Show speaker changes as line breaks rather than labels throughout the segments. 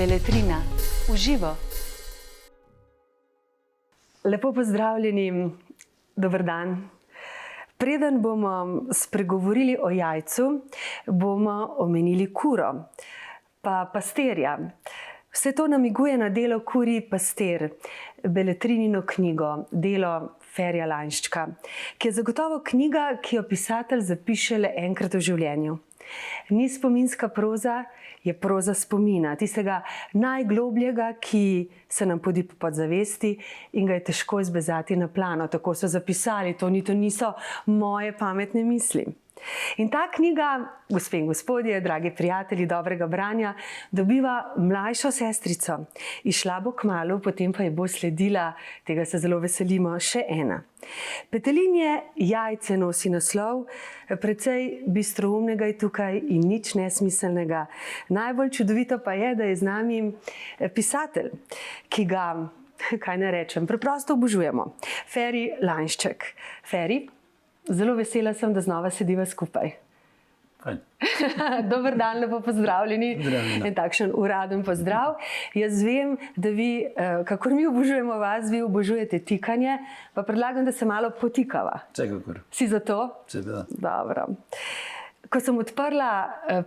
Beletrina v živo. Lepo pozdravljeni, dober dan. Preden bomo spregovorili o jajcu, bomo omenili kuro, pa pastirja. Vse to namiguje na delo Kurji pastir, Beletrinino knjigo, delo Ferija Lainščka, ki je zagotovo knjiga, ki jo pisatelj zapiše le enkrat v življenju. Ni spominska proza, je proza spomina, tistega najglobljega, ki se nam podi po podzavesti in ga je težko izbezati na plano. Tako so zapisali, to niso moje pametne misli. In ta knjiga, gospe in gospodje, dragi prijatelji dobrega branja, dobiva mlajšo sestrico. Izšla bo kmalu, potem pa je bo sledila, tega se zelo veselimo, še ena. Petelinje jajce nosi naslov, precej bistroumnega je tukaj in nič nesmiselnega. Najbolj čudovito pa je, da je z nami pisatelj, ki ga, kaj ne rečem, preprosto obožujemo. Ferij Lainšček. Ferij, zelo vesela sem, da znova sediva skupaj. Dober dan, lepo pozdravljeni. En takšen uraden pozdrav. Jaz vem, da vi, kakor mi obožujemo vas, vi obožujete tikanje, pa predlagam, da se malo potikava.
Vsekakor.
Si za to?
Seveda.
Dobro. Ko sem odprla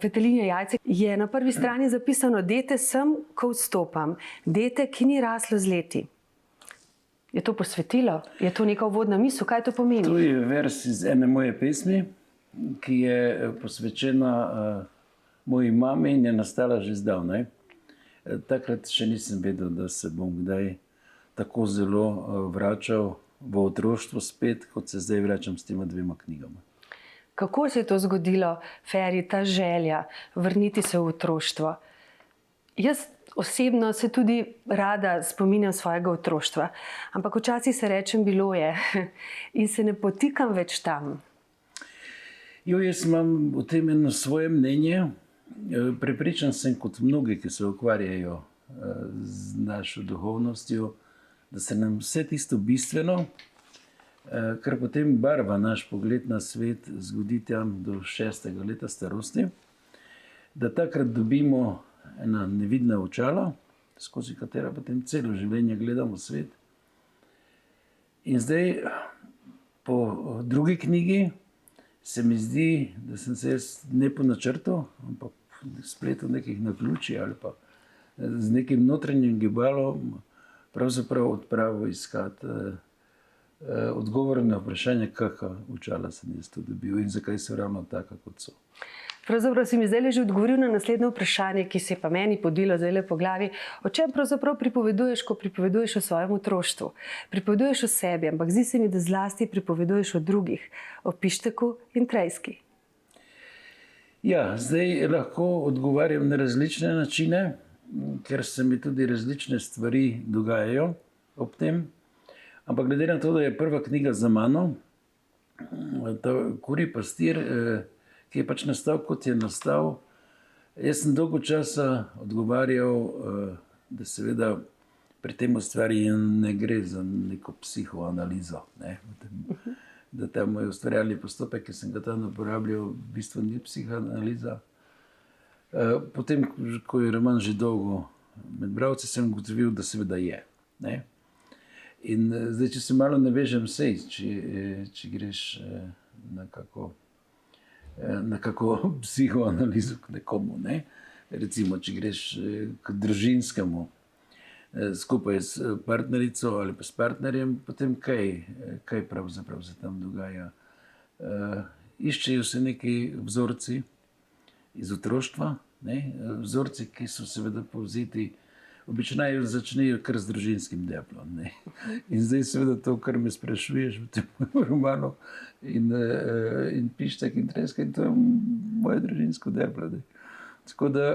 Petelinje jajce, je na prvi strani zapisano: dete sem, ko vstopam. Dete, ki ni raslo z leti. Je to posvetilo? Je to neka uvodna misel? Kaj to pomeni?
To je vers iz ene moje pesmi, ki je posvečena moji mami in je nastala že zdavnaj. Takrat še nisem vedel, da se bom kdaj tako zelo vračal v otroštvo spet, kot se zdaj vračam s tema dvema knjigama.
Kako se je to zgodilo, Ferij, ta želja vrniti se v otroštvo? Jaz osebno se tudi rada spominjam svojega otroštva, ampak včasih se rečem, bilo je, in se ne potikam več tam.
Jaz imam o tem eno svoje mnenje. Prepričan sem, kot mnogi, ki se ukvarjajo z našo duhovnostjo, da se nam vse tisto bistveno, kar potem barva naš pogled na svet, zgodi tam do 6. leta starosti, da takrat dobimo ena nevidna očala, skozi katera potem celo življenje gledamo svet. In zdaj, po drugi knjigi, se mi zdi, da sem se jaz ne po načrtu, ampak spletu nekih naključij ali pa z nekim notranjim gibalom pravzaprav odpravil iskati odgovore na vprašanje, kakšna očala sem jaz to dobil in zakaj so ravno taka, kot so.
Pravzaprav si mi zdaj že odgovoril na naslednje vprašanje, ki se je pa meni podilo zdaj po glavi. O čem pravzaprav pripoveduješ, ko pripoveduješ o svojem otroštvu? Pripoveduješ o sebi, ampak zdi se mi, da zlasti pripoveduješ o drugih, o Pišteku in Trejski.
Ja, zdaj lahko odgovarjam na različne načine, ker se mi tudi različne stvari dogajajo ob tem. Ampak glede na to, da je prva knjiga za mano, ta Kurji pastir, ki je pač nastal, kot je nastal. Jaz sem dolgo časa odgovarjal, da seveda pri tem ustvari ne gre za neko psihoanalizo. Ne? Da ta moj ustvarjalni postopek, ki sem ga tam uporabljal, v bistvu ni psihoanaliza. Potem, ko je roman že dolgo med bralci, sem ugotovil, da seveda je. Ne? In zdaj, če se malo navežem sej, če greš nekako psihoanalizo k nekomu, ne? Recimo, če greš k družinskemu skupaj s partnerico ali pa s partnerjem, potem kaj pravzaprav se tam dogaja? Iščejo se neki vzorci iz otroštva, ne? Vzorci, ki so seveda povzeti, običajno začnejo kar z družinskim deplom. Ne? In zdaj seveda to, kar me sprašuješ v tem romanu, in Pištek in Trejska, in to je moje družinsko deplo. Ne? Tako da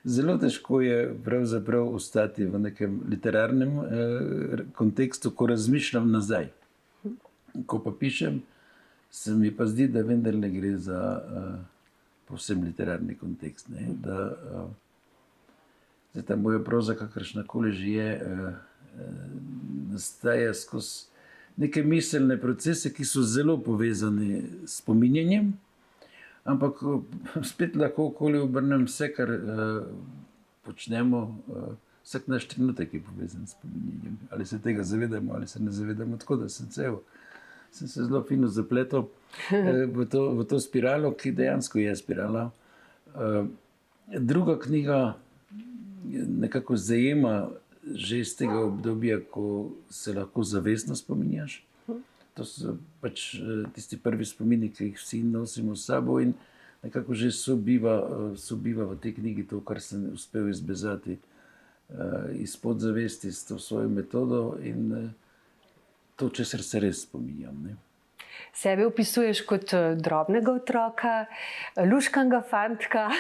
zelo težko je pravzaprav ostati v nekem literarnem kontekstu, ko razmišljam nazaj. Ko pa pišem, se mi pa zdi, da vendar ne gre za povsem literarni kontekst. Ne? Ta moja proza, kakršnakoli že je, nastaja skozi neke miselne procese, ki so zelo povezani s spominjanjem, ampak spet lahko okoli obrnem vse, kar počnemo, vsak naš trenutek je povezan s spominjanjem. Ali se tega zavedamo, ali se ne zavedamo. Tako da sem se zelo fino zapletel v to spiralo, ki dejansko je spirala. Druga knjiga nekako zajema že iz tega obdobja, ko se lahko zavestno spominjaš. To so pač tisti prvi spomini, ki jih vsi nosimo s sabo in nekako že sobiva v tej knjigi to, kar sem uspel izbezati iz podzavesti s to svojo metodo in to, česar se res spominjam. Ne?
Sebe opisuješ kot drobnega otroka, luškanga fantka,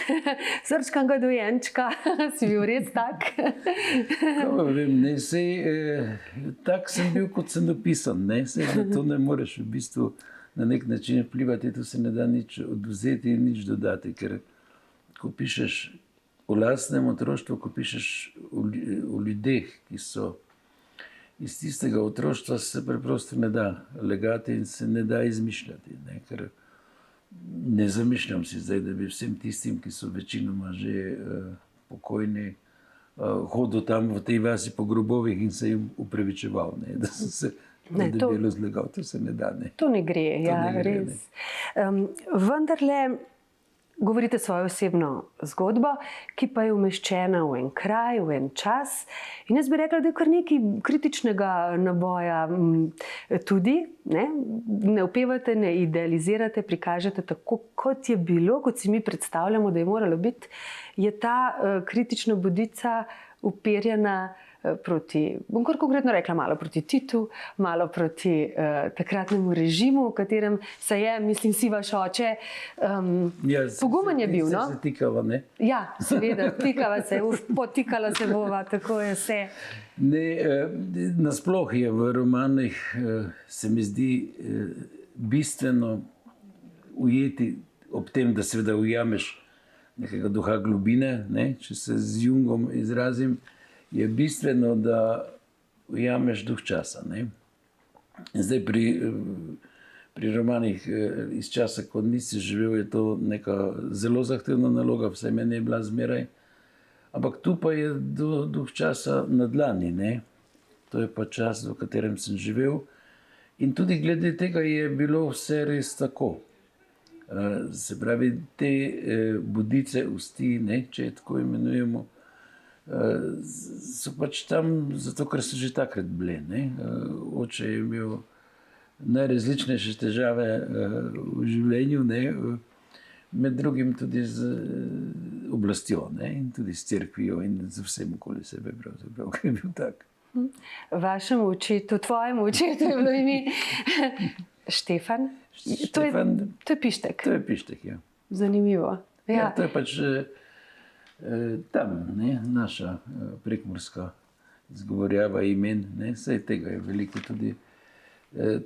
srčkanga dojenčka. Si bil res tak?
Tak sem bil, kot sem napisan. To ne moreš v bistvu na nek način vplivati, tu se ne da nič odvzeti in nič dodati. Ker ko pišeš o lastnem otroštvu, ko pišeš o ljudeh, ki so iz tistega otroštva, se preprosto ne da legati in se ne da izmišljati. Ne? Ker ne zamišljam si zdaj, da bi vsem tistim, ki so večinoma že pokojni, hodil tam v tej vasi po grobovih in se jim upravičeval, ne? Da sem se debelo zlegal. To se ne da. Ne?
To ne gre, ja,
ne gre,
res. Vendarle govorite svojo osebno zgodbo, ki pa je umeščena v en kraj, v en čas. In jaz bi rekla, da je kar nekaj kritičnega naboja tudi. Ne opevate, ne idealizirate, prikažete tako, kot je bilo, kot si mi predstavljamo, da je moralo biti. Je ta kritična bodica uperjena proti, bom kar konkretno rekla, malo proti Titu, malo proti takratnemu režimu, v katerem se je, mislim, si vaš oče, pogumen je bil, no?
Se tikava, ne?
Ja, seveda, tikava se, potikala se bova, tako je vse.
Nasploh je v romanih, se mi zdi, bistveno ujeti ob tem, da seveda ujameš nekega duha globine, ne? Če se z Jungom izrazim, je bistveno, da ujameš duh časa. Ne? In zdaj pri romanih iz časa, ko nisi živel, je to neka zelo zahtevna naloga, vsaj meni je bila zmeraj. Ampak tu pa je duh časa na dlani. Ne? To je pa čas, v katerem sem živel. In tudi glede tega je bilo vse res tako. Se pravi, te budice usti, ne, če je tako imenujemo, so pač tam zato, ker so že takrat bile. Oče je imel najrazličnejše težave v življenju, ne? Med drugim tudi z oblastjo, ne? In tudi s cerkvijo in z vsem okoli sebe, pravzaprav, ki je bil tak.
Vašemu očetu, tvojemu očetu je bilo ime Štefan? To je Pištek.
To je Pištek, ja.
Zanimivo.
Ja, to je pač tam, ne, naša prekmurska izgovorjava imen, ne, vsej tega je veliko,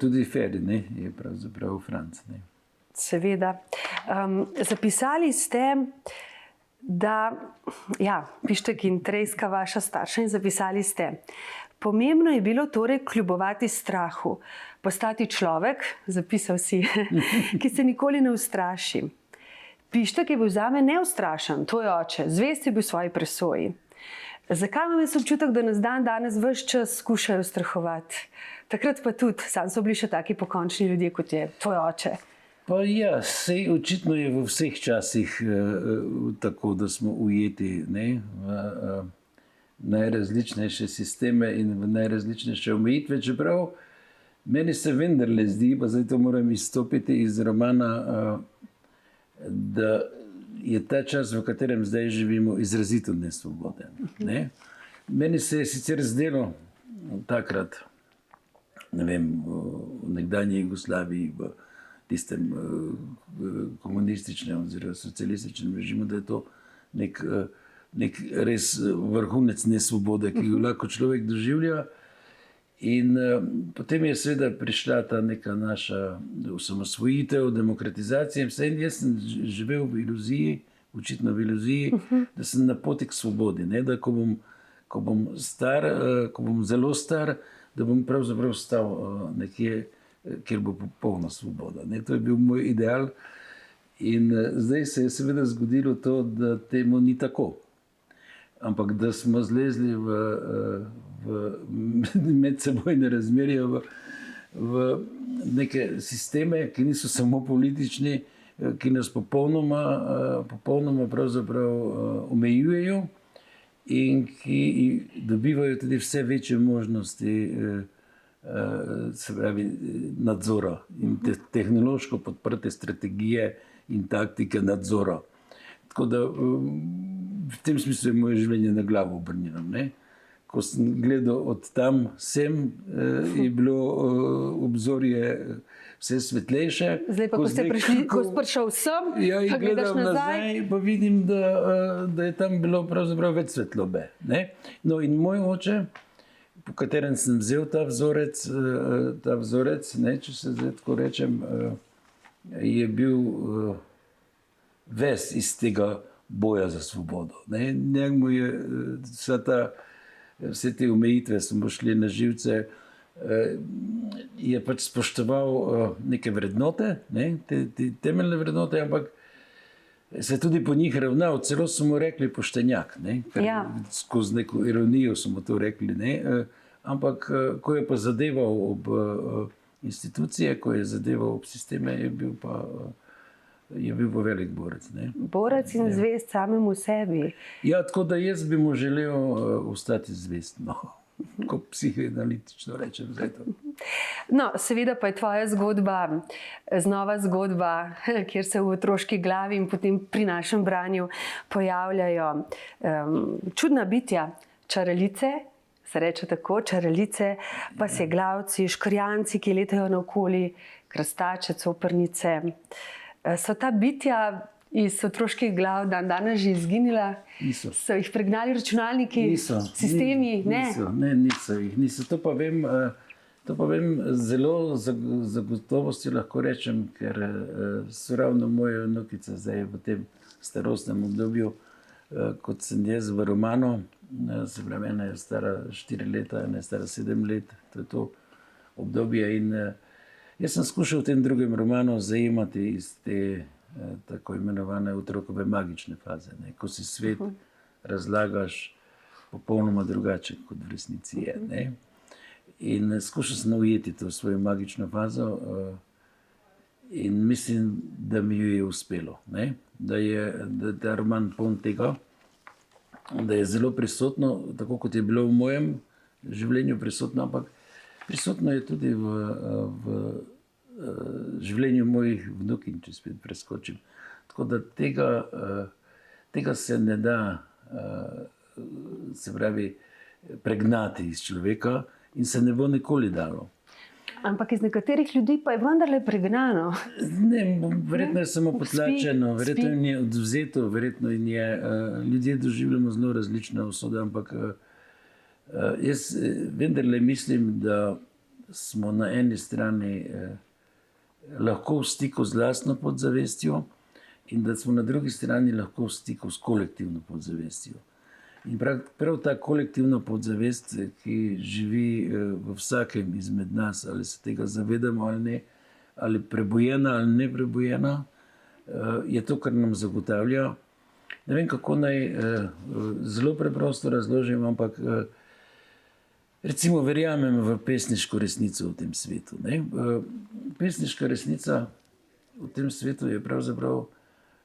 tudi Feri, ne, je pravzaprav Franc. Ne.
Seveda. Zapisali ste, da, ja, Pištek in Trejska, vaša starša, in zapisali ste: pomembno je bilo torej kljubovati strahu, postati človek, zapisal si, ki se nikoli ne ustraši. Pištek je bil zame neustrašen, tvoj oče, zvest je bil svoji presoji. Zakaj imam jaz občutek, da nas danes ves čas skušajo strahovati? Takrat pa tudi, sam so bili še taki pokončni ljudje, kot je tvoj oče.
Pa ja, sej očitno je v vseh časih tako, da smo ujeti, ne, v najrazličnejše sisteme in v najrazličnejše omejitve, čeprav meni se vendarle zdi, pa zdaj to moram izstopiti iz romana, da je ta čas, v katerem zdaj živimo, izrazito nesvoboden. Ne? Meni se je sicer zdelo takrat, ne vem, v nekdanji Jugoslaviji, v tistem komunističnem oziroma socialističnem režimu, da je to nek res vrhunec nesvobode, ki jo lahko človek doživlja. In potem je seveda prišla ta neka naša osamosvojitev, demokratizacija. In jaz sem živel v iluziji, očitno v iluziji, da sem na poti k svobodi. Ne? Da ko bom star, ko bom zelo star, da bom pravzaprav stal nekje, kjer bo popolna svoboda. Ne? To je bil moj ideal. In zdaj se je seveda zgodilo to, da temu ni tako. ampak da smo zlezli v medsebojne razmerje, v neke sisteme, ki niso samo politični, ki nas popolnoma pravzaprav omejujejo in ki dobivajo tudi vse večje možnosti se pravi, nadzora in tehnološko podprte strategije in taktike nadzora. Tako da v tem smislu je moje življenje na glavo obrnjeno. Ko sem gledal od tam sem, je bilo obzorje vse svetlejše.
Zdaj pa, ko si prišel sem,
ja,
pa gledaš nazaj,
pa vidim, da je tam bilo pravzaprav več svetlobe. No in moj oče, po katerem sem vzel ta vzorec, če se zdaj tako rečem, je bil ves iz tega boja za svobodo. Njemu je vse te omejitve, smo šli na živce, je pač spoštoval neke vrednote, te temeljne vrednote, ampak se je tudi po njih ravnal, celo so mu rekli poštenjak, skozi neko ironijo so mu to rekli, ampak ko je pa zadeval ob institucije, ko je zadeval ob sisteme, je bil pa velik borec.
Borec in zvest samemu sebi.
Ja, tako da jaz bi mu želel ostati zvest, ko psihoanalitično rečem zdaj to.
No, seveda pa je tvoja zgodba znova zgodba, kjer se v otroški glavi in potem pri našem branju pojavljajo čudna bitja, čaralice, se reče tako, čaralice, pasjeglavci, škrjanci, ki letajo naokoli, krastače, coprnice. So ta bitja iz otroških glav danes že izginila?
Niso.
So jih pregnali računalniki, sistemi?
Niso jih. To pa vem zelo zagotovosti lahko rečem, ker so ravno moje vnukice zdaj v tem starostnem obdobju, kot sem jaz v romanu. Se pravi, ena je stara 4 leta, ena je stara 7 let. To je to obdobje in jaz sem skušal v tem drugem romanu zajemati iz te tako imenovane otrokove magične faze, ko si svet razlagaš popolnoma drugače, kot v resnici je. In skušal sem ujeti to svojo magično fazo in mislim, da mi jo je uspelo. Da je ta roman poln tega, da je zelo prisotno, tako kot je bilo v mojem življenju prisotno, ampak prisotno je tudi v življenju mojih vnukinj, če spet preskočim. Tako da tega se ne da se pravi, pregnati iz človeka in se ne bo nikoli dalo.
Ampak iz nekaterih ljudi pa je vendarle pregnano.
Ne, verjetno je samo potlačeno, verjetno je odvzeto, verjetno je ljudje doživljamo zelo različne usode, ampak jaz vendarle mislim, da smo na eni strani lahko v stiku z lastno podzavestjo in da smo na drugi strani lahko v stiku s kolektivno podzavestjo. In prav ta kolektivna podzavest, ki živi v vsakem izmed nas, ali se tega zavedamo ali ne, ali prebujena ali ne prebujena, je to, kar nam zagotavlja. Ne vem, kako naj zelo preprosto razložim, ampak recimo verjamem v pesniško resnico v tem svetu. Pesniška resnica v tem svetu je pravzaprav,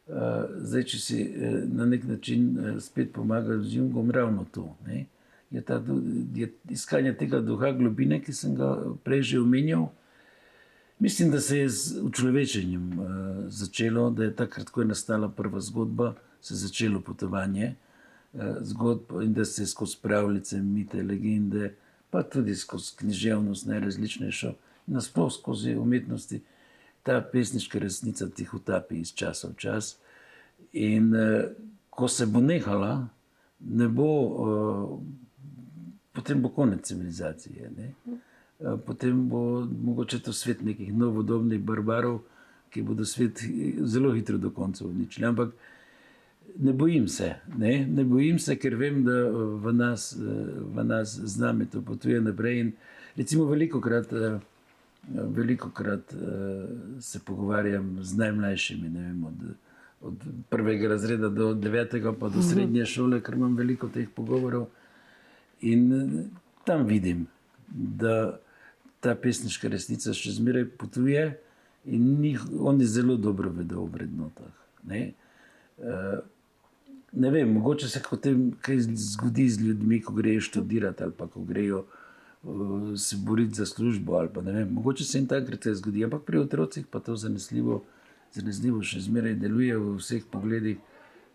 zdaj, če si na nek način spet pomagal z Jungom, ravno to. Je iskanje tega duha globine, ki sem ga prej že omenjal. Mislim, da se je z učlovečenjem začelo, da je takrat, ko je nastala prva zgodba, se je začelo potovanje zgodb in da se je skozi pravljice, mite, legende, pa tudi skozi književnost najrazličnejšo, nasploh skozi umetnosti, ta pesniška resnica tihotapi iz časa v čas. In ko se bo nehala, potem bo konec civilizacije. Potem bo mogoče to svet nekih novodobnih barbarov, ki bodo svet zelo hitro do konca uničili. Ampak ne bojim se, ker vem, da v nas z nami to potuje naprej. In recimo velikokrat se pogovarjam z najmlajšimi, od 1. razreda do 9. pa do srednje šole, ker imam veliko teh pogovorov. In tam vidim, da ta pesniška resnica še zmeraj potuje in oni zelo dobro vedo o vrednotah. Ne vem, mogoče se potem kaj zgodi z ljudmi, ko grejo študirati ali pa ko grejo se boriti za službo ali pa ne vem, mogoče se jim takrat kaj zgodi, ampak pri otrocih pa to zanesljivo še zmeraj deluje v vseh pogledih,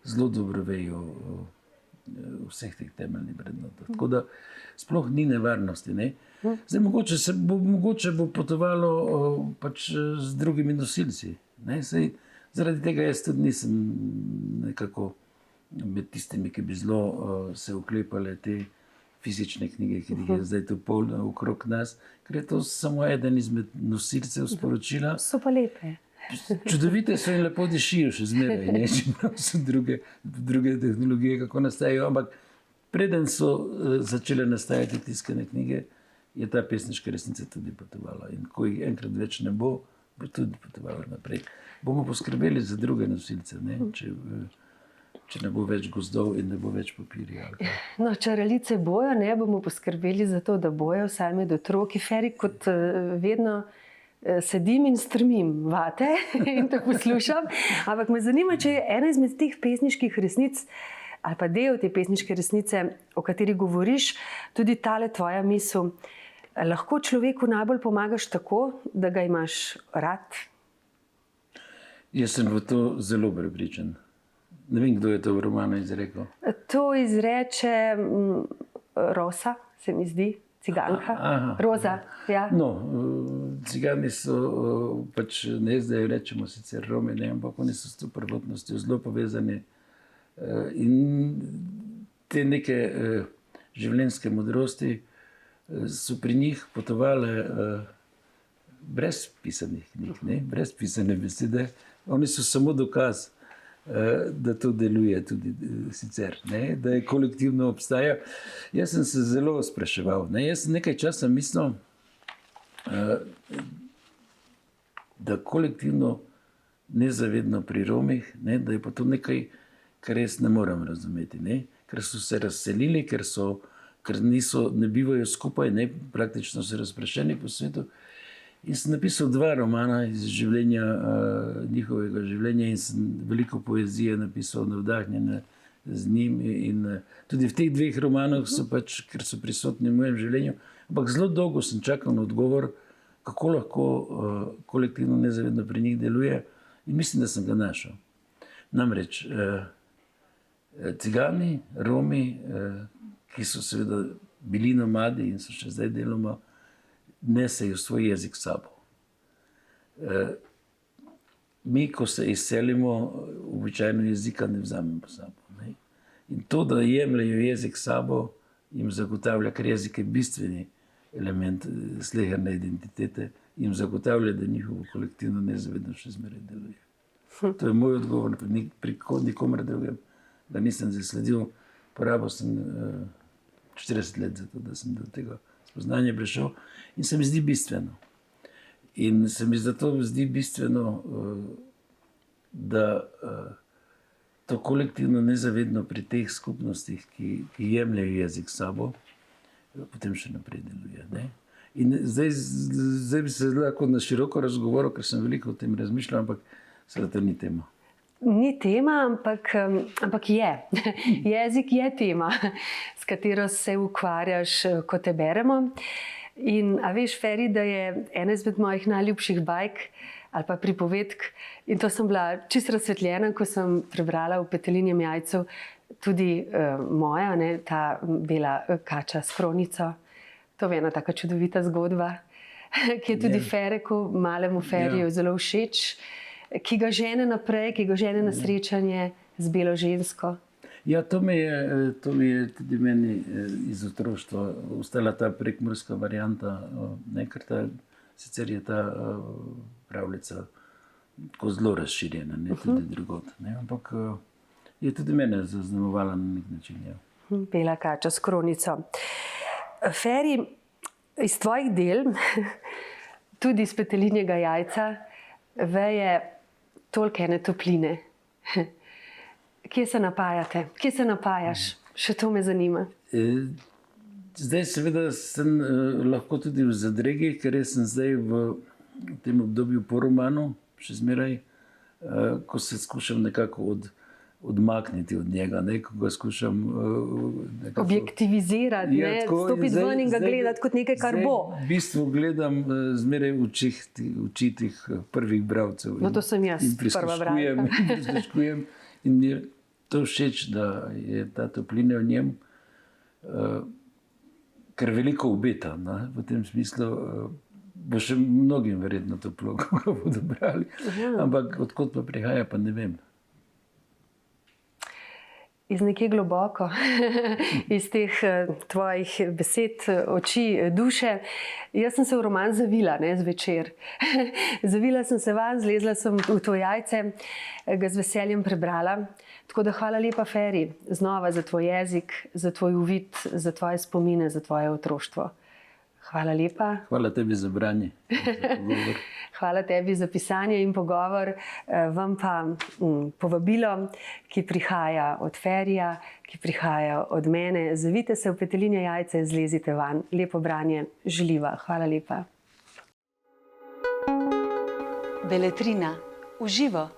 zelo dobro vejo vseh teh temeljnih vrednotah. Tako da sploh ni nevarnosti. Ne? Zdaj, mogoče bo potovalo pač z drugimi nosilci. Ne? Sej, zaradi tega jaz tudi nisem nekako med tistimi, ki bi zelo se oklepale te fizične knjige, ki jih je zdaj tu polno okrog nas, ker je to samo eden izmed nosilcev sporočila.
So pa lepe.
Čudovite so in lepo dišijo še zmeraj, ne? Čeprav so druge tehnologije, kako nastajajo, ampak preden so začele nastajati tiskane knjige, je ta pesniška resnica tudi potovala. In ko jih enkrat več ne bo, bo tudi potovala naprej. Bomo poskrbeli za druge nosilce, ne? Če ne bo več gozdov in ne bo več papirja.
No, čaralice bojo, ne bomo poskrbeli za to, da bojo vsaj med otroki. Feri, kot vedno sedim in strmim vate in to poslušam. Ampak me zanima, če je ena izmed teh pesniških resnic ali pa del te pesniške resnice, o kateri govoriš, tudi tale tvoja misel. Lahko človeku najbolj pomagaš tako, da ga imaš rad?
Jaz sem v to zelo prepričan. Ne vem, kdo je to v romanu izrekel.
To izreče Rosa, se mi zdi, ciganka. Roza, ja.
No, cigani so pač, ne zdaj rečemo sicer Romi, ne, ampak oni so s to prvotnostjo zelo povezani. In te neke življenjske modrosti so pri njih potovale brez pisanih knjig, ne, brez pisane besede. Oni so samo dokaz, da to deluje tudi sicer, ne? Da je kolektivno obstaja. Jaz sem se zelo spraševal. Ne? Jaz sem nekaj časa mislil, da kolektivno nezavedno pri Romih, ne? Da je pa to nekaj, kar jaz ne morem razumeti. Ne? Ker so se razselili, ker ne bivajo skupaj, ne? Praktično so razpršeni po svetu. In sem napisal 2 romana iz življenja, njihovega življenja in sem veliko poezije napisal, navdahnjene z njim. In tudi v teh 2 romanih so pač, ker so prisotni v mojem življenju, ampak zelo dolgo sem čakal na odgovor, kako lahko kolektivno nezavedno pri njih deluje in mislim, da sem ga našel. Namreč cigani, Romi, ki so seveda bili nomadi in so še zdaj deloma, nesejo svoj jezik s sabo. Mi, ko se izselimo, običajno jezika ne vzamemo s sabo. Ne? In to, da jemljajo jezik s sabo, jim zagotavlja, ker jezik je bistveni element sleherne identitete, jim zagotavlja, da njihovo kolektivno nezavedno še zmeraj deluje. To je moj odgovor pri nikomer drugem, da nisem zasledil. Porabil sem 40 let za to, da sem do tega spoznanja prišel in se mi zdi bistveno. In se mi zato zdi bistveno, da to kolektivno nezavedno pri teh skupnostih, ki jemljajo jezik s sabo, potem še naprej deluje. Ne? In zdaj bi se lahko na široko razgovoril, ker sem veliko o tem razmišljal, ampak seveda to ni tema.
Ni tema, ampak je. Jezik je tema, s katero se ukvarjaš, ko te beremo. In a veš, Feri, da je ena izmed mojih najljubših bajk ali pa pripovedk, in to sem bila čisto razsvetljena, ko sem prebrala v Petelinjem jajcu tudi moja, ne, ta bela kača s kronico. To je ena taka čudovita zgodba, ki je tudi Fereku, malemu Feriju, zelo všeč, ki ga žene naprej, ki ga žene na srečanje z belo žensko.
Ja, to mi je tudi meni iz otroštva ostala ta prekmurska varianta, ne, ker sicer je ta pravljica tako zelo razširjena, ne, tudi drugod, ne, ampak je tudi mene zaznamovala na nek način. Ja.
Bela kača s kronico. Feri, iz tvojih del, tudi iz Petelinjega jajca, veje toliko ene topline Kje se napajate? Kje se napajaš? Še to me zanima.
Zdaj seveda sem lahko tudi v zadregi, ker jaz sem zdaj v tem obdobju po romanu, še zmeraj, ko se skušam nekako odmakniti od njega, ko ga skušam nekako
objektivizirati,
Ja, tako,
stopiti
zdaj-
ven in ga
zdaj-
gledati kot nekaj, kar
zdaj
bo.
V bistvu gledam zmeraj v oči teh prvih bralcev.
No, to sem jaz,
in
prva
prisluškujem. In mi je to všeč, da je ta toplina v njem, ker veliko obeta. Ne? V tem smislu bo še mnogim verjetno toplo, ko ga bodo brali. Ampak odkot pa prihaja, pa ne vem.
Iz nekje globoko, iz teh tvojih besed, oči, duše. Jaz sem se v roman zavila, ne zvečer. Zavila sem se van, zlezla sem v to jajce, ga z veseljem prebrala. Tako da hvala lepa, Feri, znova za tvoj jezik, za tvoj uvid, za tvoje spomine, za tvoje otroštvo. Hvala lepa.
Hvala tebi za branje. Za pogovor.
Hvala tebi za pisanje in pogovor. Vam pa povabilo, ki prihaja od Ferija, ki prihaja od mene. Zavite se v petelinje jajce, zlezite van. Lepo branje želiva. Hvala lepa. Beletrina. Uživo.